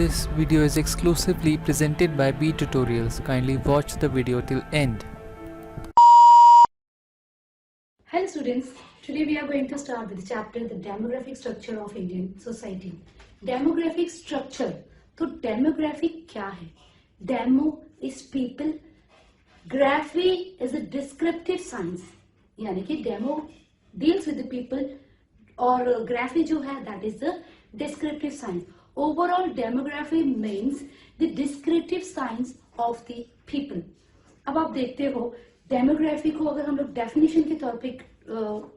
This video is exclusively presented by B Tutorials. Kindly watch the video till end. Hello students, today we are going to start with the chapter The Demographic Structure of Indian Society. Demographic structure. तो demographic क्या है? Demo is people, graphy is a descriptive science. यानी कि demo deals with the people और graphy जो है that is the descriptive science. Overall demography means the descriptive science of the people. अब आप देखते हो डेमोग्राफी को अगर हम लोग डेफिनेशन के तौर पे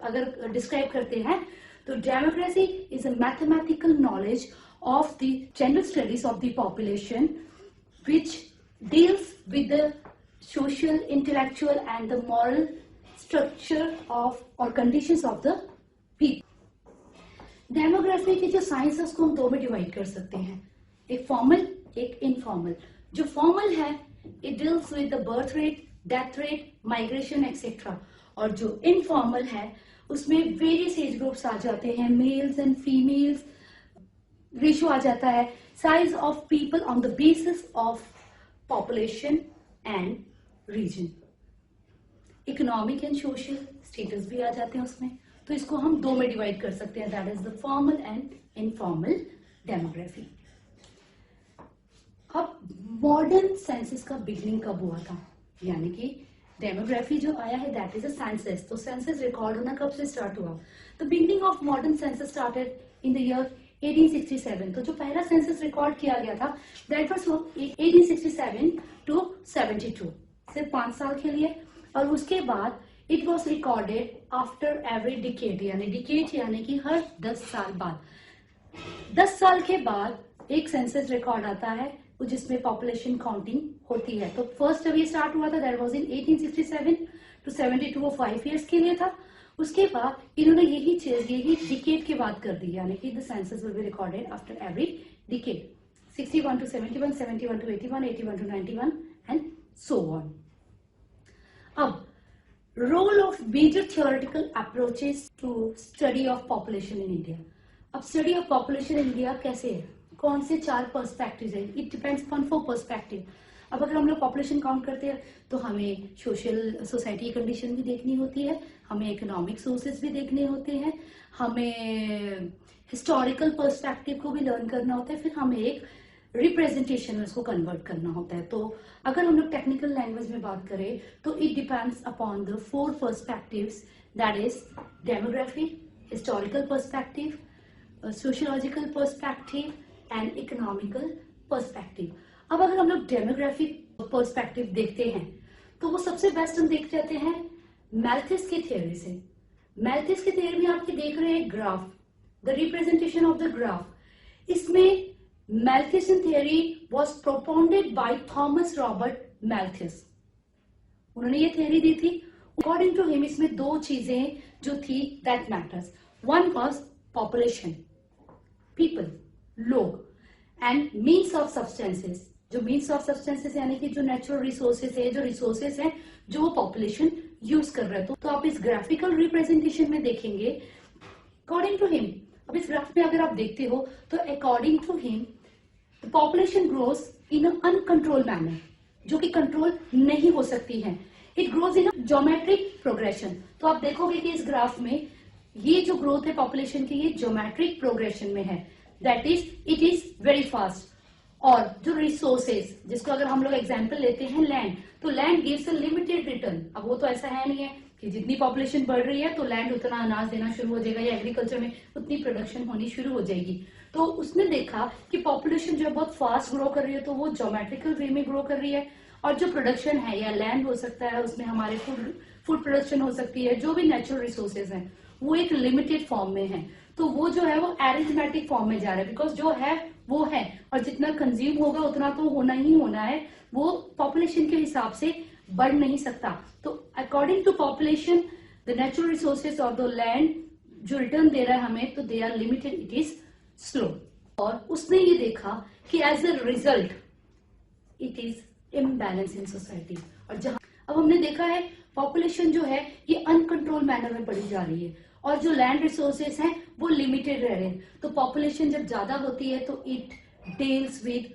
अगर डिस्क्राइब करते हैं तो demography is a mathematical knowledge of the general studies of the population which deals with the social intellectual and the moral structure of और conditions of the people. Demography की जो साइंस है उसको हम दो में डिवाइड कर सकते हैं, एक फॉर्मल एक इनफॉर्मल। जो फॉर्मल है it deals with the birth rate, death rate, migration etcetera, और जो इनफॉर्मल है उसमें वेरियस एज ग्रुप्स आ जाते हैं, मेल्स एंड फीमेल्स, रेशियो आ जाता है, size of people on the basis of population and region, economic and social status भी आ जाते हैं उसमें। तो इसको हम दो में डिवाइड कर सकते हैं, that is the formal and informal demography. अब मॉडर्न सेंसस का बिगनिंग कब हुआ था, यानी कि डेमोग्राफी जो आया है दैट इज अ सेंसस। तो सेंसस रिकॉर्ड होना कब से स्टार्ट हुआ? The beginning of modern census started in the year 1867। तो जो पहला सेंसस रिकॉर्ड किया गया था दैट वाज 1867 टू 72, सिर्फ 5 साल के लिए। और उसके बाद it was recorded after every decade, यानी डिकेड यानी कि हर 10 साल बाद। 10 साल के बाद एक सेंसस रिकॉर्ड आता है जिसमें पॉपुलेशन काउंटिंग होती है। तो फर्स्ट जब ये स्टार्ट हुआ था दैट वाज इन 1867 टू 72, वो 5 इयर्स के लिए था। उसके बाद इन्होंने यही चीज यही डिकेड की बात कर दी, यानी कि the census will be recorded after every decade, 61 to 71, 71 to 81, 81 to 91 and so on. अब role of major theoretical approaches to study of population in India. अब study of population in India कैसे है, कौन से 4 पर्सपेक्टिव है? It depends upon 4 perspective. अब अगर हम लोग पॉपुलेशन काउंट करते हैं तो हमें सोशल सोसाइटी की कंडीशन भी देखनी होती है, हमें इकोनॉमिक सोर्सेज भी देखने होते हैं, हमें हिस्टोरिकल पर्सपेक्टिव को भी लर्न करना होता है, फिर हमें एक रिप्रेजेंटेशन में उसको कन्वर्ट करना होता है। तो अगर हम लोग टेक्निकल लैंग्वेज में बात करें तो it depends upon the 4 perspectives, that is demography, historical perspective, sociological perspective and economical perspective. अब अगर हम लोग डेमोग्राफिक पर्सपेक्टिव देखते हैं तो वो सबसे बेस्ट हम देख जाते हैं मैल्थिस की थ्योरी से। मैल्थिस की थ्योरी में आपके देख रहे हैं graph, the representation of the graph. इसमें Malthusian theory was propounded by Thomas Robert Malthus. उन्होंने ये थ्योरी दी थी। अकॉर्डिंग टू हिम इसमें 2 चीजें जो थी that matters, one was population, people, लोग, एंड मीन्स ऑफ सब्सटेंसेस। जो मीन्स ऑफ सब्सटेंसेस यानी कि जो नेचुरल रिसोर्सेस है, जो रिसोर्सेस है जो वो पॉपुलेशन यूज कर रहा है। तो आप इस ग्राफिकल रिप्रेजेंटेशन में देखेंगे अकॉर्डिंग टू हिम। अब इस ग्राफ में अगर आप देखते हो तो according to him the population grows in uncontrol manner, जो कि कंट्रोल नहीं हो सकती है। It grows in geometric progression. तो आप देखोगे कि इस ग्राफ में ये जो ग्रोथ है पॉपुलेशन की ये ज्योमेट्रिक प्रोग्रेशन में है, that is it is very fast. और जो रिसोर्सेज, जिसको अगर हम लोग एग्जांपल लेते हैं लैंड, तो land gives a limited return. अब वो तो ऐसा है नहीं है कि जितनी पॉपुलेशन बढ़ रही है तो लैंड उतना अनाज देना शुरू हो जाएगा या एग्रीकल्चर में उतनी प्रोडक्शन होनी शुरू हो जाएगी। तो उसने देखा कि पॉपुलेशन जो है बहुत फास्ट ग्रो कर रही है, तो वो ज्योमेट्रिकल वे में ग्रो कर रही है, और जो प्रोडक्शन है या लैंड हो सकता है उसमें हमारे फूड प्रोडक्शन हो सकती है, जो भी नेचुरल रिसोर्सेज है वो एक लिमिटेड फॉर्म में है। तो वो जो है वो एरिथमेटिक फॉर्म में जा रहा है, बिकॉज जो है वो है और जितना कंज्यूम होगा उतना तो होना ही होना है, वो पॉपुलेशन के हिसाब से बढ़ नहीं सकता। तो according to population the natural resources और द लैंड जो रिटर्न दे रहा है हमें, तो they are limited, it is slow. और उसने ये देखा कि as a result it is imbalance in society. और जहां अब हमने देखा है पॉपुलेशन जो है ये अनकंट्रोल मैनर में बढ़ी जा रही है और जो लैंड रिसोर्सेस हैं वो लिमिटेड रह रहे हैं। तो पॉपुलेशन जब ज्यादा होती है तो it deals with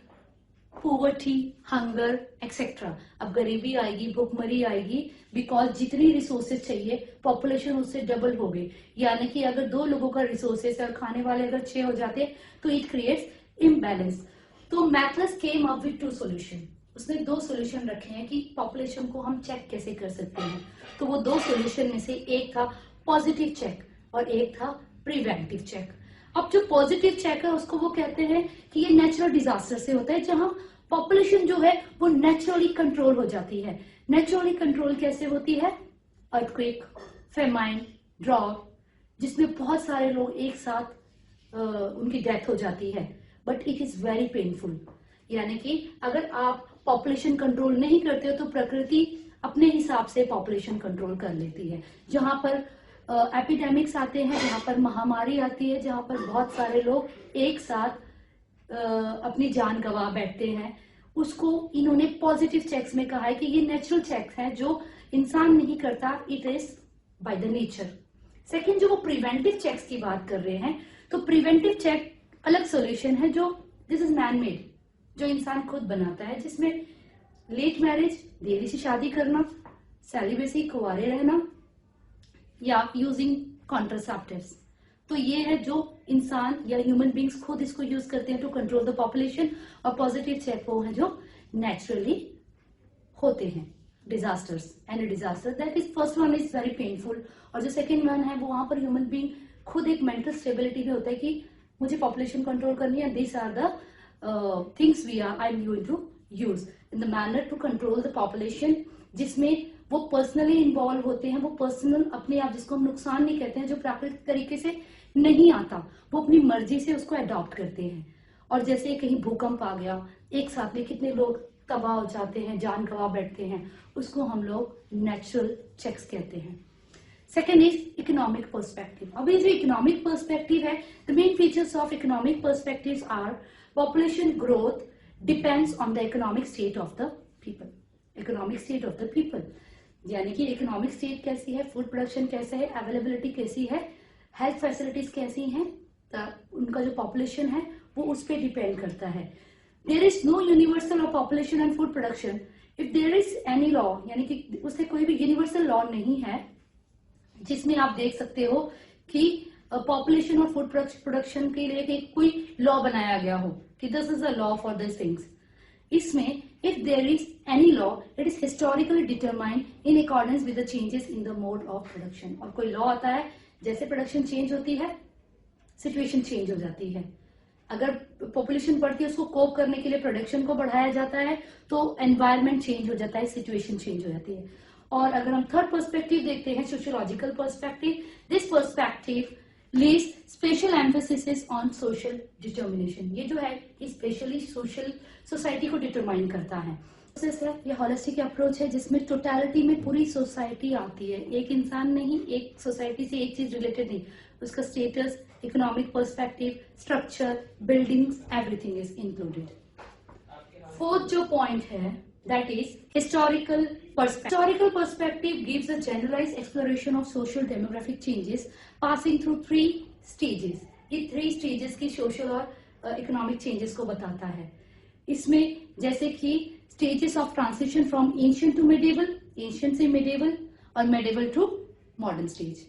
poverty, hunger, etc. अब गरीबी आएगी, भूखमरी आएगी, बिकॉज जितनी रिसोर्सेज चाहिए पॉपुलेशन उससे डबल हो गई। यानी कि अगर 2 लोगों का रिसोर्सेज और खाने वाले अगर 6 हो जाते तो इट क्रिएट्स इम्बैलेंस। तो मैथलस केम अप विद 2 सॉल्यूशन। उसने 2 सॉल्यूशन रखे हैं कि पॉपुलेशन को हम चेक कैसे कर सकते हैं। तो वो 2 सॉल्यूशन में से एक था पॉजिटिव चेक और एक था प्रिवेंटिव चेक। अब जो पॉजिटिव चेक है उसको वो कहते हैं कि ये नेचुरल डिजास्टर से होता है, जहां पॉपुलेशन जो है वो नेचुरली कंट्रोल हो जाती है। नेचुरली कंट्रोल कैसे होती है? अर्थक्वेक, फेमाइन, ड्रॉट, जिसमें बहुत सारे लोग एक साथ उनकी डेथ हो जाती है, but it is very painful. यानी कि अगर आप पॉपुलेशन कंट्रोल नहीं करते हो तो प्रकृति अपने हिसाब से पॉपुलेशन कंट्रोल कर लेती है। जहां पर एपिडेमिक्स आते हैं, जहां पर महामारी आती है, जहां पर बहुत सारे लोग एक साथ अपनी जान गंवा बैठते हैं, उसको इन्होंने पॉजिटिव चेक्स में कहा है कि ये नेचुरल चेक्स हैं जो इंसान नहीं करता, it is by the nature. Second, जो वो प्रिवेंटिव चेक्स की बात कर रहे हैं, तो प्रिवेंटिव चेक अलग सोल्यूशन है जो दिस इज मैन मेड, जो इंसान खुद बनाता है, जिसमें लेट मैरिज, देरी से शादी करना, सेलिबेसी, कुंवारे रहना, या यूजिंग कॉन्ट्रासेप्टिव्स। तो ये है जो इंसान या ह्यूमन बींग्स खुद इसको यूज करते हैं टू कंट्रोल द पॉपुलेशन। और पॉजिटिव चेक वो है जो नेचुरली होते हैं, disasters. And disaster that is first one is very painful, और जो सेकेंड वन है वो वहां पर ह्यूमन बींग खुद एक मेंटल स्टेबिलिटी में होता है कि मुझे पॉपुलेशन कंट्रोल करनी है, this are the things we are I am going to use in the manner to control the population, जिसमें वो पर्सनली इन्वॉल्व होते हैं। वो पर्सनल अपने आप, जिसको हम नुकसान नहीं कहते हैं, जो प्राकृतिक तरीके से नहीं आता, वो अपनी मर्जी से उसको अडॉप्ट करते हैं। और जैसे कहीं भूकंप आ गया, एक साथ में कितने लोग तबाह हो जाते हैं, जान गंवा बैठते हैं, उसको हम लोग नेचुरल चेक्स कहते हैं। Second is economic perspective. अब ये जो इकोनॉमिक पर्सपेक्टिव है, the main features of economic perspective are population growth depends on the economic state of the people. Economic state of the people यानी कि इकोनॉमिक स्टेट कैसी है, फूड प्रोडक्शन कैसा है, अवेलेबिलिटी कैसी है, हेल्थ फैसिलिटीज कैसी हैं, उनका जो पॉपुलेशन है वो उस पर डिपेंड करता है। There is no universal of population and food production if there is any law, यानी कि उससे कोई भी यूनिवर्सल लॉ नहीं है जिसमें आप देख सकते हो कि पॉपुलेशन और फूड प्रोडक्शन के लिए कोई लॉ बनाया गया हो कि this is a law for this things. इसमें if there is any law, it is historically determined in accordance with the changes in the mode of production। और कोई लॉ आता है, जैसे प्रोडक्शन चेंज होती है सिचुएशन चेंज हो जाती है। अगर पॉपुलेशन बढ़ती है, उसको कोप करने के लिए प्रोडक्शन को बढ़ाया जाता है, तो एनवायरमेंट चेंज हो जाता है, सिचुएशन चेंज हो जाती है। और अगर हम थर्ड पर्सपेक्टिव देखते हैं, sociological perspective, this perspective lays special emphasis on social determination। ये जो है स्पेशली सोशल सोसाइटी को डिटरमाइन करता है। ये होलिस्टिक अप्रोच है जिसमें टोटलिटी में पूरी सोसाइटी आती है, एक इंसान नहीं, एक सोसाइटी से एक चीज रिलेटेड नहीं, उसका status, economic perspective, structure, buildings, everything is included. Fourth जो पॉइंट है that is historical perspective. Historical perspective gives a generalized exploration of social demographic changes passing through 3 stages। ये 3 stages की social और economic changes को बताता है। इसमें जैसे कि stages of transition from ancient to medieval, ancient से medieval और medieval to modern stage।